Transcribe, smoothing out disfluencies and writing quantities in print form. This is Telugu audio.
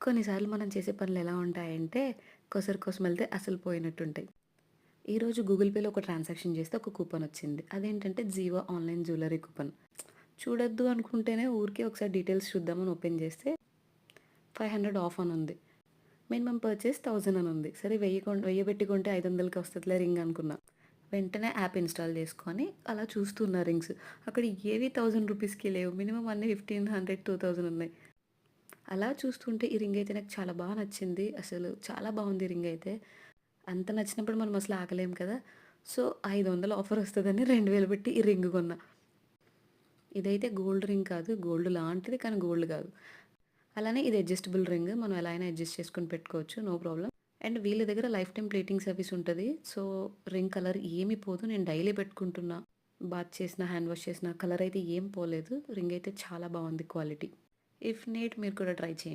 కొన్నిసార్లు మనం చేసే పనులు ఎలా ఉంటాయంటే, కొసరు కోసం వెళ్తే అసలు పోయినట్టుంటాయి. ఈరోజు గూగుల్ పేలో ఒక ట్రాన్సాక్షన్ చేస్తే ఒక కూపన్ వచ్చింది. అదేంటంటే జీవా ఆన్‌లైన్ జ్యువెల్లరీ కూపన్. చూడొద్దు అనుకుంటేనే ఊరికే ఒకసారి డీటెయిల్స్ చూద్దామని ఓపెన్ చేస్తే 500 ఆఫ్ అని ఉంది. మినిమమ్ పర్చేస్ 1000 అని ఉంది. సరే 1000 పెట్టి కొంటే 500కి వస్తదిలే రింగ్ అనుకున్నా. వెంటనే యాప్ ఇన్‌స్టాల్ చేసుకొని అలా చూస్తున్నా రింగ్స్. అక్కడ ఏవి 1000 రూపీస్‌కి లేవు. మినిమమ్ అన్నీ 1500, 2000 ఉన్నాయి. అలా చూస్తుంటే ఈ రింగ్ అయితే నాకు చాలా నచ్చింది. అసలు చాలా బావుంది రింగ్ అయితే. అంత నచ్చినప్పుడు మనం అసలు ఆగలేం కదా! సో, 500 ఆఫర్ వస్తదని 2000 పెట్టి ఈ రింగ్ కొన్నా. ఇదైతే గోల్డ్ రింగ్ కాదు. గోల్డ్ లాంటిది కానీ గోల్డ్ కాదు. అలానే ఇది అడ్జస్టబుల్ రింగ్. మనం ఎలా అయినా అడ్జస్ట్ చేసుకొని పెట్టుకోవచ్చు. No problem. అండ్ వీళ్ళ దగ్గర లైఫ్ టైమ్ ప్లేటింగ్ సర్వీస్ ఉంటది. సో, రింగ్ కలర్ ఏమి పోదు. నేను డైలీ పెట్టుకుంటున్నా. బాత్ చేసినా, హ్యాండ్ వాష్ చేసినా కలర్ అయితే ఏం పోలేదు. రింగ్ అయితే చాలా బావుంది క్వాలిటీ. ఇఫ్ నీడ్ మీరు కూడా ట్రై చేయండి.